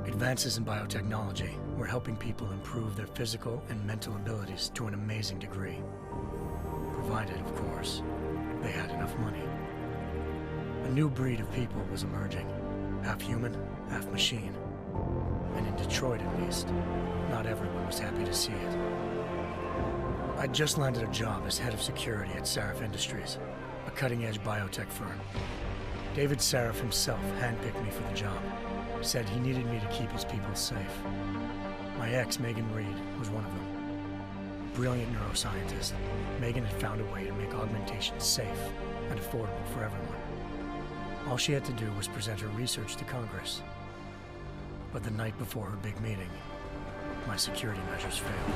Advances in biotechnology were helping people improve their physical and mental abilities to an amazing degree. Provided, of course, they had enough money. A new breed of people was emerging, half human, half machine. And in Detroit, at least, not everyone was happy to see it. I'd just landed a job as head of security at Sarif Industries, a cutting-edge biotech firm. David Sarif himself handpicked me for the job, said he needed me to keep his people safe. My ex, Megan Reed, was one of them. Brilliant neuroscientist, Megan had found a way to make augmentation safe and affordable for everyone. All she had to do was present her research to Congress. But the night before her big meeting, my security measures failed.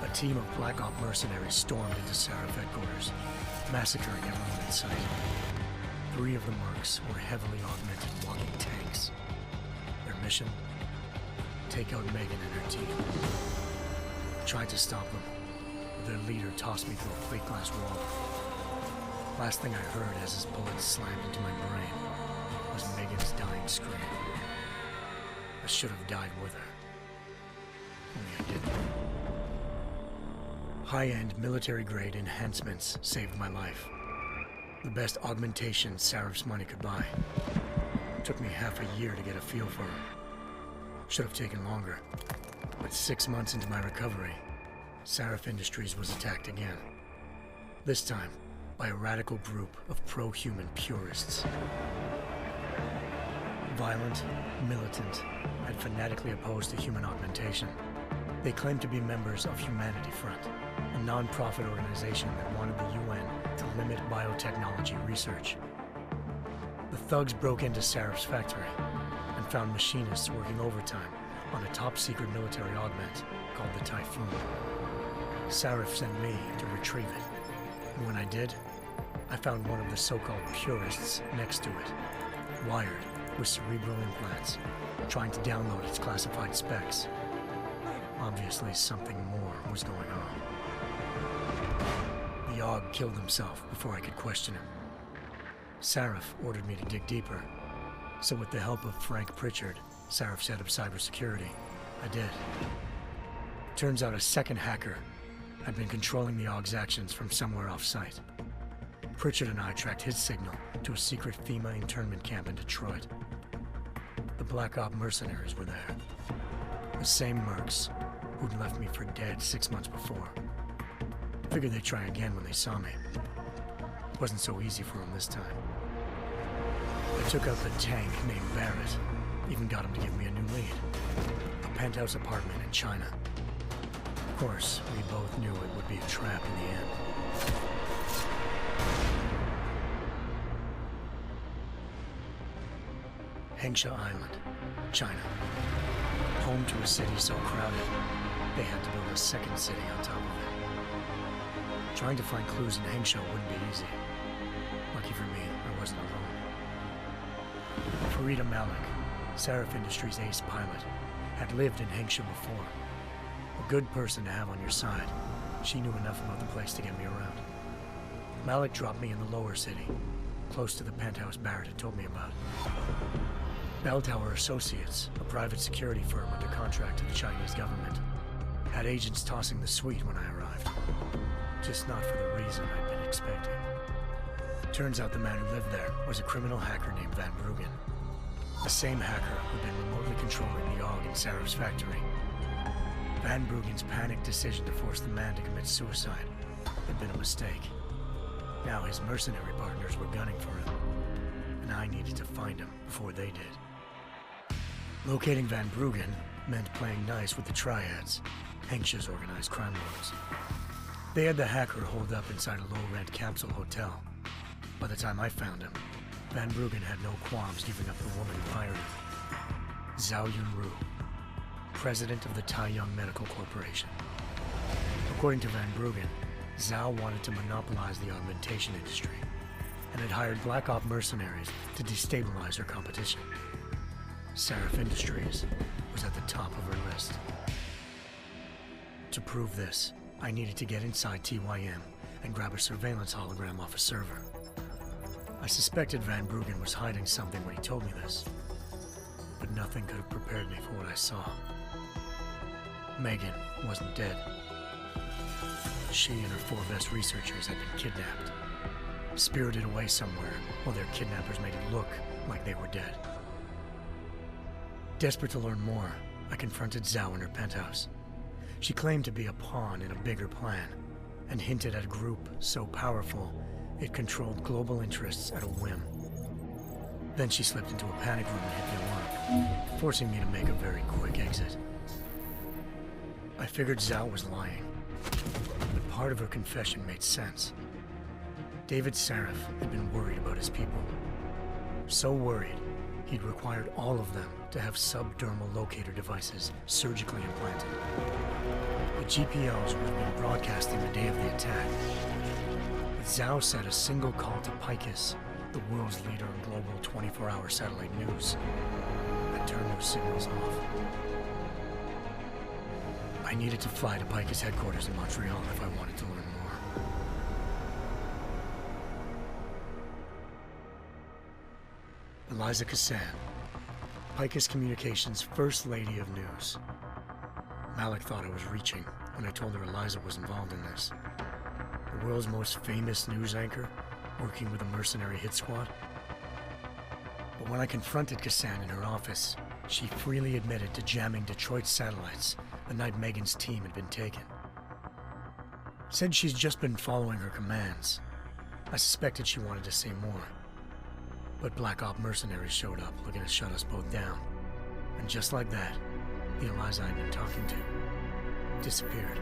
A team of Black Op mercenaries stormed into Sarif headquarters, massacring everyone in sight. 3 of the mercs were heavily augmented walking tanks. Their mission? Take out Megan and her team. I tried to stop them, but their leader tossed me through a plate glass wall. Last thing I heard as his bullets slammed into my brain was Megan's dying scream. I should have died with her. Only I didn't. High-end military-grade enhancements saved my life. The best augmentation Sarif's money could buy. It took me half a year to get a feel for her. Should have taken longer. But 6 months into my recovery, Sarif Industries was attacked again. This time, by a radical group of pro-human purists. Violent, militant, and fanatically opposed to human augmentation. They claimed to be members of Humanity Front, a non-profit organization that wanted the UN to limit biotechnology research. The thugs broke into Sarif's factory and found machinists working overtime on a top-secret military augment called the Typhoon. Sarif sent me to retrieve it, and when I did, I found one of the so-called purists next to it, wired with cerebral implants, trying to download its classified specs. Obviously, something more was going on. The AUG killed himself before I could question him. Sarif ordered me to dig deeper, so with the help of Frank Pritchard, Sarif's head of cybersecurity, I did. Turns out a second hacker had been controlling the AUG's actions from somewhere off-site. Pritchard and I tracked his signal to a secret FEMA internment camp in Detroit. The Black Op mercenaries were there. The same mercs who'd left me for dead 6 months before. Figured they'd try again when they saw me. Wasn't so easy for them this time. I took out the tank named Barrett, even got him to give me a new lead. A penthouse apartment in China. Of course, we both knew it would be a trap in the end. Hengsha Island, China. Home to a city so crowded, they had to build a second city on top of it. Trying to find clues in Hengsha wouldn't be easy. Lucky for me, I wasn't alone. Farida Malik, Sarif Industries' ace pilot, had lived in Hengsha before. A good person to have on your side. She knew enough about the place to get me around. Malik dropped me in the lower city, close to the penthouse Barrett had told me about. Bell Tower Associates, a private security firm under contract to the Chinese government, had agents tossing the suite when I arrived. Just not for the reason I'd been expecting. Turns out the man who lived there was a criminal hacker named Van Bruggen. The same hacker who'd been remotely controlling the AUG in Sarif's factory. Van Bruggen's panicked decision to force the man to commit suicide had been a mistake. Now his mercenary partners were gunning for him, and I needed to find him before they did. Locating Van Bruggen meant playing nice with the Triads, Hengsha's organized crime lords. They had the hacker holed up inside a low-rent capsule hotel. By the time I found him, Van Bruggen had no qualms giving up the woman who hired him. Zhao Yunru, president of the Taiyang Medical Corporation. According to Van Bruggen, Zhao wanted to monopolize the augmentation industry and had hired Black Op mercenaries to destabilize her competition. Sarif Industries was at the top of her list. To prove this, I needed to get inside TYM and grab a surveillance hologram off a server. I suspected Van Bruggen was hiding something when he told me this, but nothing could have prepared me for what I saw. Megan wasn't dead. She and her 4 best researchers had been kidnapped, spirited away somewhere while their kidnappers made it look like they were dead. Desperate to learn more, I confronted Zhao in her penthouse. She claimed to be a pawn in a bigger plan, and hinted at a group so powerful it controlled global interests at a whim. Then she slipped into a panic room and hit the alarm, forcing me to make a very quick exit. I figured Zhao was lying, but part of her confession made sense. David Sarif had been worried about his people. So worried, he'd required all of them to have subdermal locator devices surgically implanted. The GPOs would have been broadcasting the day of the attack. But Zhao said a single call to Picus, the world's leader in global 24-hour satellite news, had turned those signals off. I needed to fly to Picus headquarters in Montreal if I wanted to learn more. Eliza Cassan, Picus Communications' First Lady of News. Malik thought I was reaching when I told her Eliza was involved in this. The world's most famous news anchor, working with a mercenary hit squad. But when I confronted Cassan in her office, she freely admitted to jamming Detroit's satellites the night Megan's team had been taken. Said she's just been following her commands. I suspected she wanted to say more. But Black Op mercenaries showed up looking to shut us both down. And just like that, the Eliza I'd been talking to disappeared.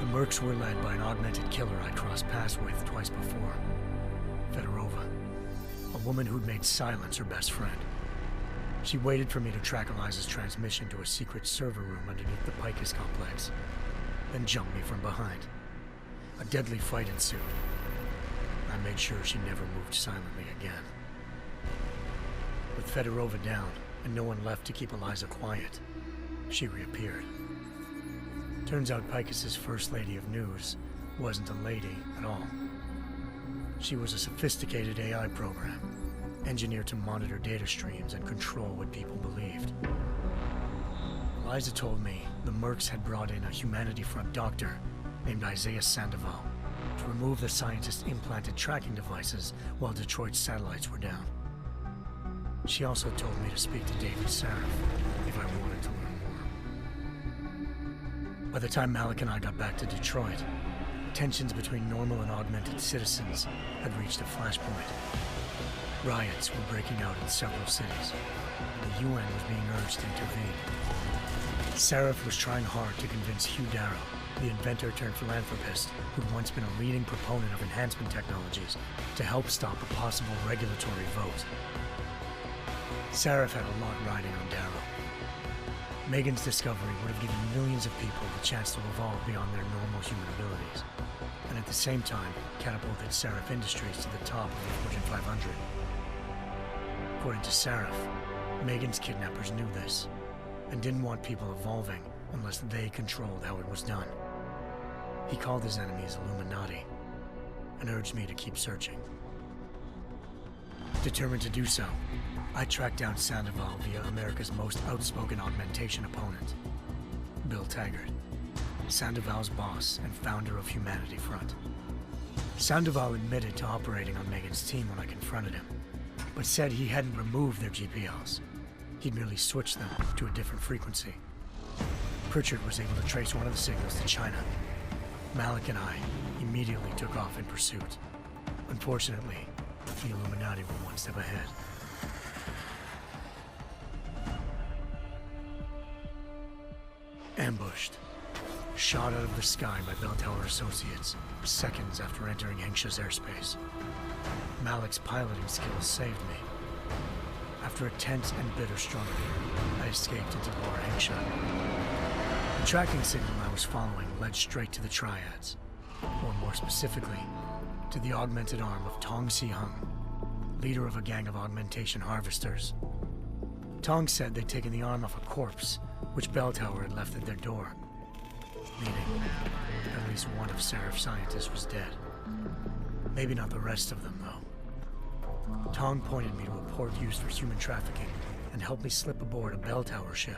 The mercs were led by an augmented killer I crossed paths with twice before, Fedorova, a woman who'd made silence her best friend. She waited for me to track Eliza's transmission to a secret server room underneath the Picus complex, then jumped me from behind. A deadly fight ensued. I made sure she never moved silently again. With Fedorova down and no one left to keep Eliza quiet, she reappeared. Turns out Picus's First Lady of News wasn't a lady at all. She was a sophisticated AI program, engineered to monitor data streams and control what people believed. Eliza told me the mercs had brought in a Humanity Front doctor named Isaiah Sandoval to remove the scientist's implanted tracking devices while Detroit's satellites were down. She also told me to speak to David Sarif if I wanted to learn more. By the time Malik and I got back to Detroit, tensions between normal and augmented citizens had reached a flashpoint. Riots were breaking out in several cities, and the UN was being urged to intervene. Sarif was trying hard to convince Hugh Darrow, the inventor turned philanthropist who'd once been a leading proponent of enhancement technologies, to help stop a possible regulatory vote. Sarif had a lot riding on Darrow. Megan's discovery would have given millions of people the chance to evolve beyond their normal human abilities, and at the same time catapulted Sarif Industries to the top of the Fortune 500. According to Sarif, Megan's kidnappers knew this, and didn't want people evolving unless they controlled how it was done. He called his enemies Illuminati, and urged me to keep searching. Determined to do so, I tracked down Sandoval via America's most outspoken augmentation opponent, Bill Taggart, Sandoval's boss and founder of Humanity Front. Sandoval admitted to operating on Megan's team when I confronted him, but said he hadn't removed their GPLs. He'd merely switched them to a different frequency. Pritchard was able to trace one of the signals to China. Malik and I immediately took off in pursuit. Unfortunately, the Illuminati were one step ahead. Ambushed. Shot out of the sky by Bell Tower Associates, seconds after entering Hengsha's airspace. Malik's piloting skills saved me. After a tense and bitter struggle, I escaped into Lower Hengsha. The tracking signal I was following led straight to the Triads, or more specifically, to the augmented arm of Tong Si-hung, leader of a gang of augmentation harvesters. Tong said they'd taken the arm off a corpse, which Bell Tower had left at their door, meaning at least one of Sarif's scientists was dead. Maybe not the rest of them, though. Tong pointed me to a port used for human trafficking and helped me slip aboard a bell tower ship.